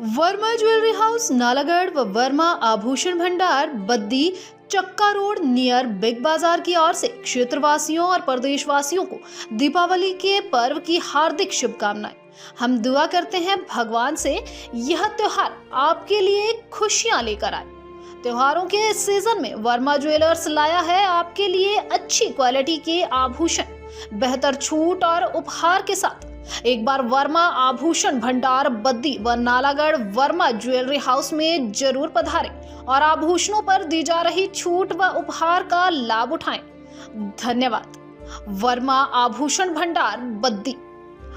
Verma jewellery house Nalagarh व वर्मा आभूषण भंडार बद्दी चक्का रोड नियर बिग बाजार की ओर से क्षेत्रवासियों और प्रदेशवासियों को दीपावली के पर्व की हार्दिक शुभकामनाएं। हम दुआ करते हैं भगवान से यह त्योहार आपके लिए खुशियां लेकर आए। त्योहारों के इस सीजन में वर्मा ज्वेलर्स लाया है आपके लिए अच्छी क्वालिटी के आभूषण, बेहतर छूट और उपहार के साथ। एक बार वर्मा आभूषण भंडार बद्दी व नालागढ़ वर्मा ज्वेलरी हाउस में जरूर पधारें और आभूषणों पर दी जा रही छूट व उपहार का लाभ उठाएं। धन्यवाद। वर्मा आभूषण भंडार बद्दी।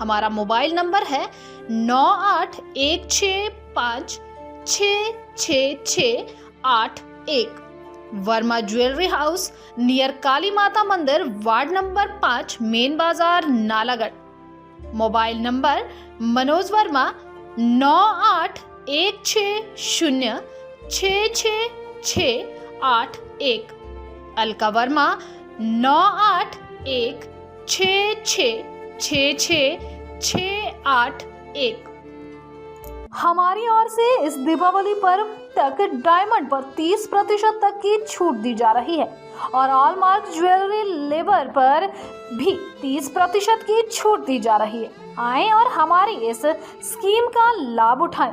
हमारा मोबाइल नंबर है 9816566681। Verma jewellery house near Kali Mata Mandir, ward number 5, main bazaar, Nalagarh. Mobile number Manoj Verma 9816066681। Alka Verma 9816666681। हमारी ओर से इस दीपावली पर्व तक डायमंड पर 30% तक की छूट दी जा रही है और हॉलमार्क ज्वेलरी लेबर पर भी 30% की छूट दी जा रही है। आएं और हमारी इस स्कीम का लाभ उठाएं।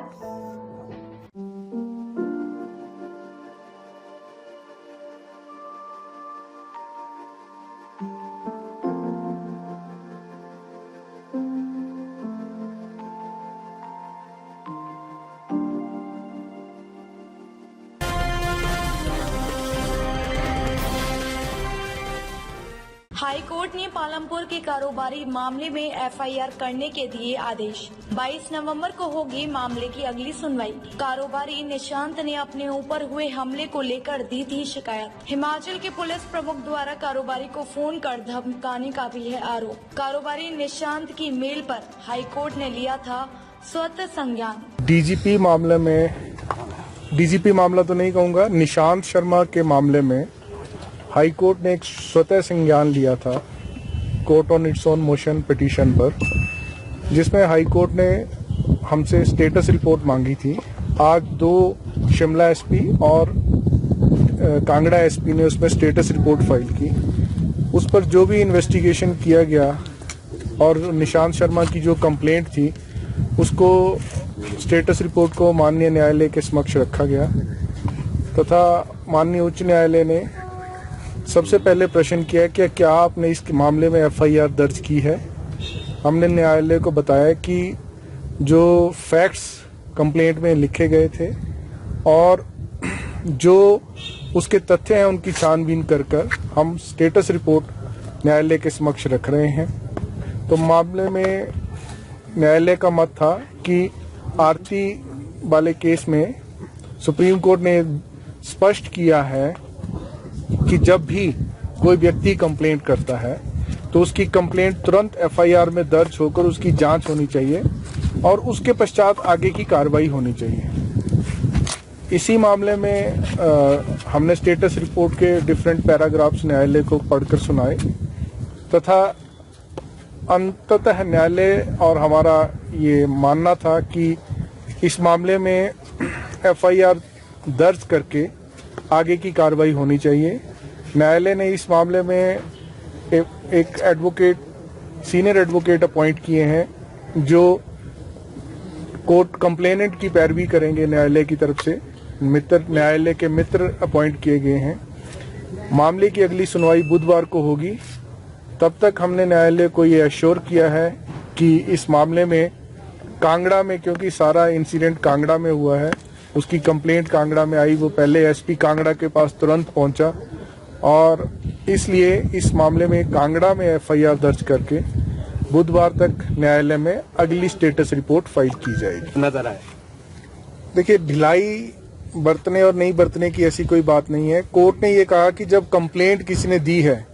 हाई कोर्ट ने पालमपुर के कारोबारी मामले में एफआईआर करने के दिए आदेश। 22 नवंबर को होगी मामले की अगली सुनवाई। कारोबारी निशांत ने अपने ऊपर हुए हमले को लेकर दी थी शिकायत। हिमाचल के पुलिस प्रमुख द्वारा कारोबारी को फोन कर धमकाने का भी है आरोप। कारोबारी निशांत की मेल पर हाई कोर्ट ने लिया था स्वतः संज्ञान। डीजीपी मामला तो नहीं कहूँगा, निशांत शर्मा के मामले में हाई कोर्ट ने एक स्वतः संज्ञान लिया था court on its own motion petition पर, जिसमें हाई कोर्ट ने हमसे स्टेटस रिपोर्ट मांगी थी। आज 2 शिमला एसपी और कांगड़ा एसपी ने उसमें स्टेटस रिपोर्ट फाइल की। उस पर जो भी इन्वेस्टिगेशन किया गया और निशांत शर्मा की जो कंप्लेंट थी उसको स्टेटस रिपोर्ट को माननीय न्यायालय के समक्ष रखा गया तथा माननीय उच्च न्यायालय ने सबसे पहले प्रश्न किया कि क्या आपने इस मामले में एफआईआर दर्ज की है। हमने न्यायालय को बताया कि जो फैक्ट्स कंप्लेंट में लिखे गए थे और जो उसके तथ्य हैं उनकी छानबीन कर हम स्टेटस रिपोर्ट न्यायालय के समक्ष रख रहे हैं। तो मामले में न्यायालय का मत था कि आरती वाले केस में सुप्रीम कोर्ट ने स्पष्ट किया है कि जब भी कोई व्यक्ति कंप्लेंट करता है तो उसकी कंप्लेंट तुरंत एफआईआर में दर्ज होकर उसकी जांच होनी चाहिए और उसके पश्चात आगे की कार्रवाई होनी चाहिए। इसी मामले में हमने स्टेटस रिपोर्ट के डिफरेंट पैराग्राफ्स न्यायालय को पढ़कर सुनाए तथा अंततः न्यायालय और हमारा ये मानना था कि इस मामले में एफआईआर दर्ज करके आगे की कार्रवाई होनी चाहिए। न्यायालय ने इस मामले में एक एडवोकेट, सीनियर एडवोकेट अपॉइंट किए हैं जो कोर्ट कंप्लेनेंट की पैरवी करेंगे। न्यायालय की तरफ से न्यायालय के मित्र अपॉइंट किए गए हैं। मामले की अगली सुनवाई बुधवार को होगी। तब तक हमने न्यायालय को ये एश्योर किया है कि इस मामले में कांगड़ा में, क्योंकि सारा इंसिडेंट कांगड़ा में हुआ है, उसकी कंप्लेंट कांगड़ा में आई, वो पहले एसपी कांगड़ा के पास तुरंत पहुंचा और इसलिए इस मामले में कांगड़ा में एफआईआर दर्ज करके बुधवार तक न्यायालय में अगली स्टेटस रिपोर्ट फाइल की जाएगी। नजर आए, देखिए, ढिलाई बरतने और नहीं बरतने की ऐसी कोई बात नहीं है। कोर्ट ने ये कहा कि जब कंप्लेंट किसी ने दी है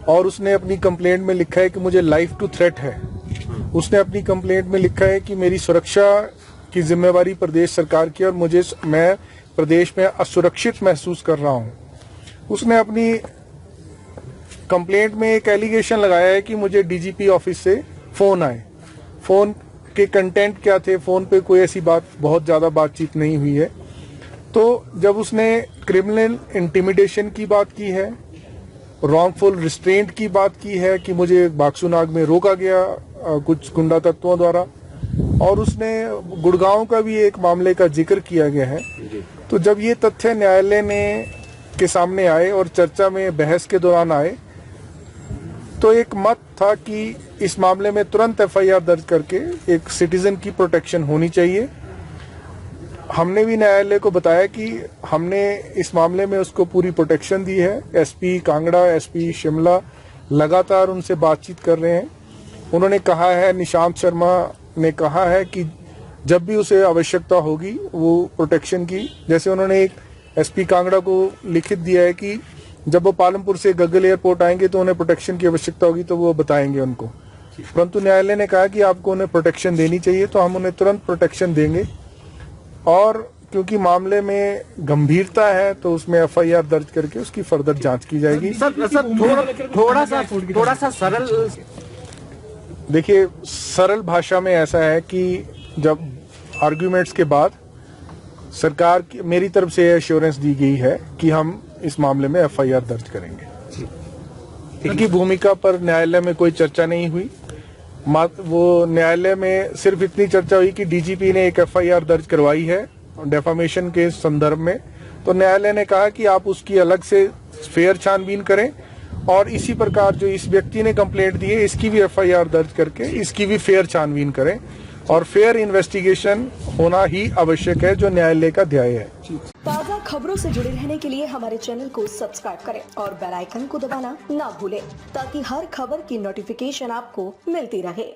और उसने अपनी कंप्लेंट में लिखा है कि मुझे लाइफ टू थ्रेट है, उसने अपनी कंप्लेंट में लिखा है कि मेरी सुरक्षा की जिम्मेवारी प्रदेश सरकार की और मैं प्रदेश में असुरक्षित महसूस कर रहा हूं। उसने अपनी कंप्लेंट में एक एलिगेशन लगाया है कि मुझे डीजीपी ऑफिस से फोन आए। फोन उसके कंटेंट क्या थे, फोन पे कोई ऐसी बहुत ज्यादा बातचीत नहीं हुई है। तो जब उसने क्रिमिनल इंटिमिडेशन की बात की है, रॉन्गफुल रिस्ट्रेंट की बात की है कि मुझे बाक्सूनाग में रोका गया कुछ गुंडा तत्वों द्वारा, और उसने गुड़गांव का भी एक मामले का जिक्र किया गया है। तो जब ये तथ्य न्यायालय ने के सामने आए और चर्चा में बहस के दौरान आए, तो एक मत था कि इस मामले में तुरंत एफआईआर दर्ज करके एक सिटीजन की प्रोटेक्शन होनी चाहिए। हमने भी न्यायालय को बताया कि हमने इस मामले में उसको पूरी प्रोटेक्शन दी है। एसपी कांगड़ा, एसपी शिमला लगातार उनसे बातचीत कर रहे हैं। उन्होंने कहा है, निशांत शर्मा ने कहा है कि जब भी उसे आवश्यकता होगी वो प्रोटेक्शन की, जैसे उन्होंने एक एसपी कांगड़ा को लिखित दिया है कि जब वो पालमपुर से गग्गल एयरपोर्ट आएंगे तो उन्हें प्रोटेक्शन की आवश्यकता होगी तो वो बताएंगे उनको। परंतु न्यायालय ने कहा कि आपको उन्हें प्रोटेक्शन देनी चाहिए, तो हम उन्हें तुरंत प्रोटेक्शन देंगे। और क्योंकि मामले में गंभीरता है तो उसमें एफआईआर दर्ज करके उसकी फर्दर जांच की जाएगी। थोड़ा सा सरल, देखिए सरल भाषा में ऐसा है कि जब आर्ग्यूमेंट्स के बाद सरकार की मेरी तरफ से एश्योरेंस दी गई है कि हम इस मामले में एफआईआर दर्ज करेंगे। इनकी भूमिका पर न्यायालय में कोई चर्चा नहीं हुई। वो न्यायालय में सिर्फ इतनी चर्चा हुई कि डीजीपी ने एक एफआईआर दर्ज करवाई है डेफामेशन के संदर्भ में, तो न्यायालय ने कहा कि आप उसकी अलग से फेयर छानबीन करें और इसी प्रकार जो इस व्यक्ति ने कंप्लेंट दी है इसकी भी एफआईआर दर्ज करके इसकी भी फेयर छानबीन करें, और फेयर इन्वेस्टिगेशन होना ही आवश्यक है, जो न्यायालय का ध्येय है। ताज़ा खबरों से जुड़े रहने के लिए हमारे चैनल को सब्सक्राइब करें और बेल आइकन को दबाना ना भूलें, ताकि हर खबर की नोटिफिकेशन आपको मिलती रहे।